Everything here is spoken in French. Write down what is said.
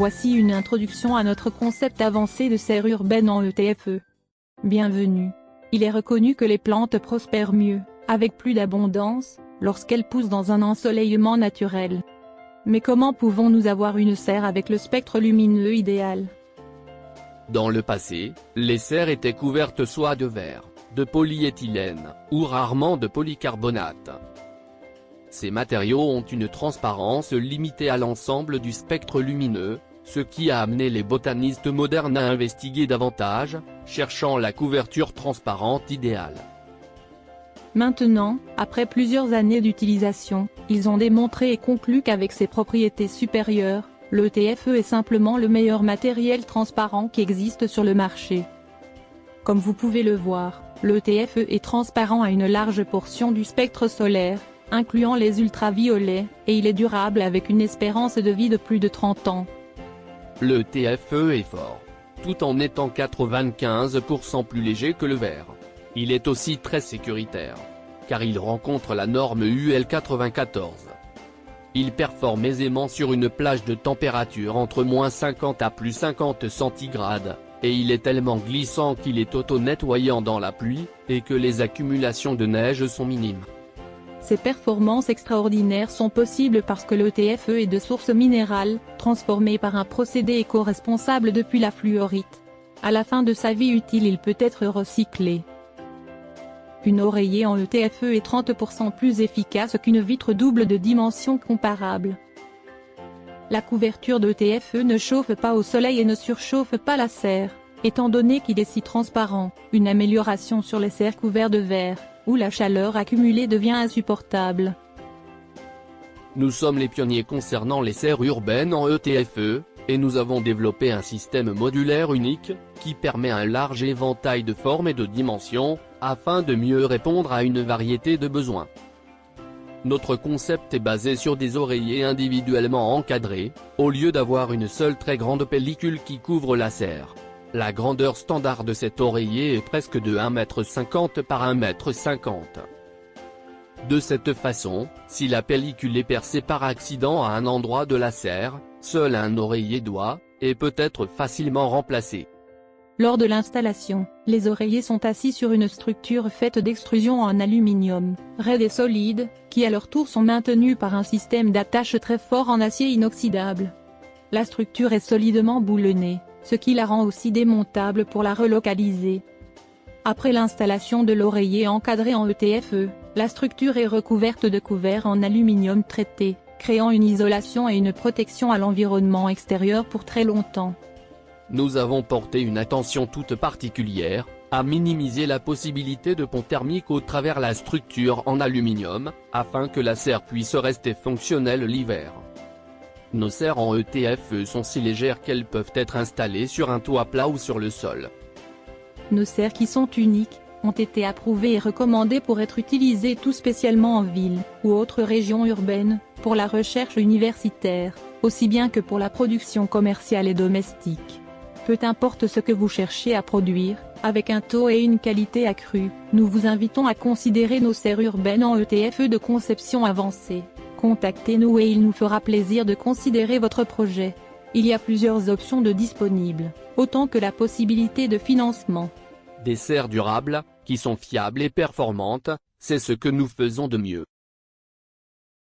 Voici une introduction à notre concept avancé de serre urbaine en ETFE. Bienvenue. Il est reconnu que les plantes prospèrent mieux, avec plus d'abondance, lorsqu'elles poussent dans un ensoleillement naturel. Mais comment pouvons-nous avoir une serre avec le spectre lumineux idéal? Dans le passé, les serres étaient couvertes soit de verre, de polyéthylène, ou rarement de polycarbonate. Ces matériaux ont une transparence limitée à l'ensemble du spectre lumineux, ce qui a amené les botanistes modernes à investiguer davantage, cherchant la couverture transparente idéale. Maintenant, après plusieurs années d'utilisation, ils ont démontré et conclu qu'avec ses propriétés supérieures, le TFE est simplement le meilleur matériel transparent qui existe sur le marché. Comme vous pouvez le voir, le TFE est transparent à une large portion du spectre solaire, incluant les ultraviolets, et il est durable avec une espérance de vie de plus de 30 ans. Le TFE est fort, tout en étant 95% plus léger que le verre. Il est aussi très sécuritaire, car il rencontre la norme UL 94. Il performe aisément sur une plage de température entre -50 à +50 centigrades, et il est tellement glissant qu'il est auto-nettoyant dans la pluie, et que les accumulations de neige sont minimes. Ces performances extraordinaires sont possibles parce que le TFE est de source minérale, transformé par un procédé éco-responsable depuis la fluorite. À la fin de sa vie utile, il peut être recyclé. Une oreiller en ETFE est 30% plus efficace qu'une vitre double de dimension comparable. La couverture de TFE ne chauffe pas au soleil et ne surchauffe pas la serre, étant donné qu'il est si transparent, une amélioration sur les serres couverts de verre, où la chaleur accumulée devient insupportable. Nous sommes les pionniers concernant les serres urbaines en ETFE, et nous avons développé un système modulaire unique, qui permet un large éventail de formes et de dimensions, afin de mieux répondre à une variété de besoins. Notre concept est basé sur des oreillers individuellement encadrés, au lieu d'avoir une seule très grande pellicule qui couvre la serre. La grandeur standard de cet oreiller est presque de 1,50 m par 1,50 m. De cette façon, si la pellicule est percée par accident à un endroit de la serre, seul un oreiller doit, et peut être facilement remplacé. Lors de l'installation, les oreillers sont assis sur une structure faite d'extrusion en aluminium, raide et solide, qui à leur tour sont maintenus par un système d'attache très fort en acier inoxydable. La structure est solidement boulonnée, ce qui la rend aussi démontable pour la relocaliser. Après l'installation de l'oreiller encadré en ETFE, la structure est recouverte de couverts en aluminium traité, créant une isolation et une protection à l'environnement extérieur pour très longtemps. Nous avons porté une attention toute particulière, à minimiser la possibilité de pont thermique au travers la structure en aluminium, afin que la serre puisse rester fonctionnelle l'hiver. Nos serres en ETFE sont si légères qu'elles peuvent être installées sur un toit plat ou sur le sol. Nos serres qui sont uniques, ont été approuvées et recommandées pour être utilisées tout spécialement en ville, ou autres régions urbaines, pour la recherche universitaire, aussi bien que pour la production commerciale et domestique. Peu importe ce que vous cherchez à produire, avec un taux et une qualité accrue, nous vous invitons à considérer nos serres urbaines en ETFE de conception avancée. Contactez-nous et il nous fera plaisir de considérer votre projet. Il y a plusieurs options de disponibles, autant que la possibilité de financement. Des serres durables, qui sont fiables et performantes, c'est ce que nous faisons de mieux.